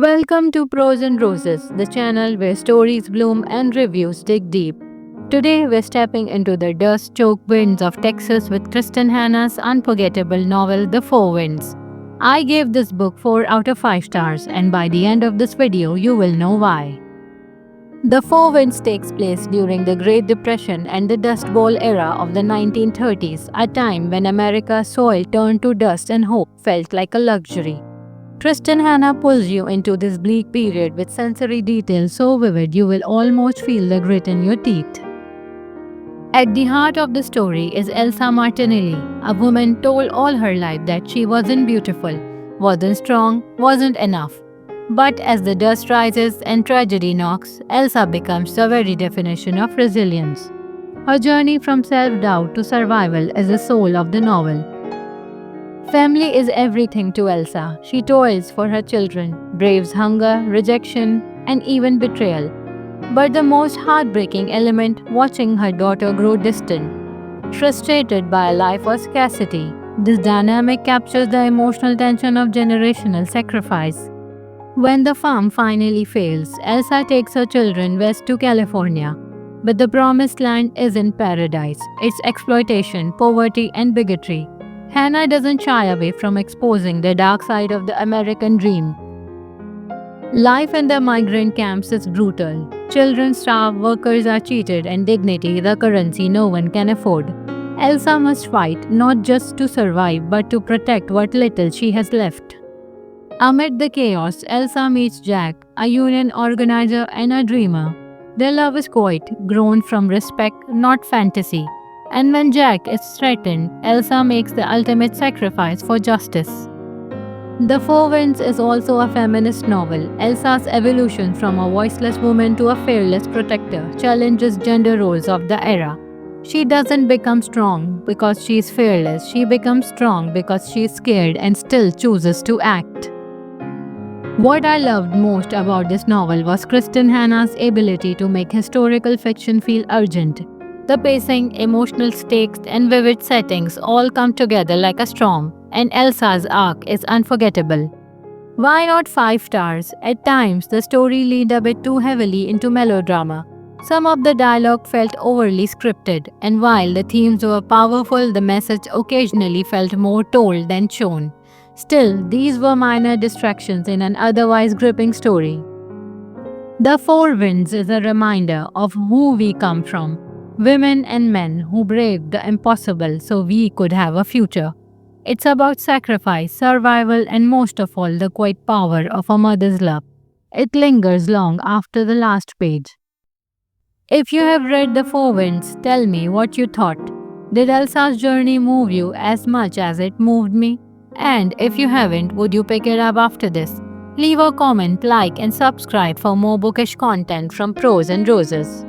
Welcome to Prose and Roses, the channel where stories bloom and reviews dig deep. Today we're stepping into the dust-choked winds of Texas with Kristen Hanna's unforgettable novel The Four Winds. I gave this book 4 out of 5 stars, and by the end of this video you will know why. The Four Winds takes place during the Great Depression and the Dust Bowl era of the 1930s, a time when America's soil turned to dust and hope felt like a luxury. Kristen Hanna pulls you into this bleak period with sensory detail so vivid you will almost feel the grit in your teeth. At the heart of the story is Elsa Martinelli, a woman told all her life that she wasn't beautiful, wasn't strong, wasn't enough. But as the dust rises and tragedy knocks, Elsa becomes the very definition of resilience. Her journey from self-doubt to survival is the soul of the novel. Family is everything to Elsa. She toils for her children, braves hunger, rejection, and even betrayal. But the most heartbreaking element, watching her daughter grow distant, frustrated by a life of scarcity. This dynamic captures the emotional tension of generational sacrifice. When the farm finally fails, Elsa takes her children west to California. But the promised land isn't paradise. It's exploitation, poverty, and bigotry. Hanna doesn't shy away from exposing the dark side of the American dream. Life in the migrant camps is brutal. Children starve, workers are cheated, and dignity, the currency no one can afford. Elsa must fight not just to survive but to protect what little she has left. Amid the chaos, Elsa meets Jack, a union organizer and a dreamer. Their love is quiet, grown from respect, not fantasy. And when Jack is threatened, Elsa makes the ultimate sacrifice for justice. The Four Winds is also a feminist novel. Elsa's evolution from a voiceless woman to a fearless protector challenges gender roles of the era. She doesn't become strong because she is fearless, she becomes strong because she is scared and still chooses to act. What I loved most about this novel was Kristen Hanna's ability to make historical fiction feel urgent. The pacing, emotional stakes, and vivid settings all come together like a storm, and Elsa's arc is unforgettable. Why not 5 stars? At times, the story leaned a bit too heavily into melodrama. Some of the dialogue felt overly scripted, and while the themes were powerful, the message occasionally felt more told than shown. Still, these were minor distractions in an otherwise gripping story. The Four Winds is a reminder of who we come from. Women and men who braved the impossible so we could have a future. It's about sacrifice, survival, and most of all, the quiet power of a mother's love. It lingers long after the last page. If you have read The Four Winds, tell me what you thought. Did Elsa's journey move you as much as it moved me? And if you haven't, would you pick it up after this? Leave a comment, like, and subscribe for more bookish content from Prose and Roses.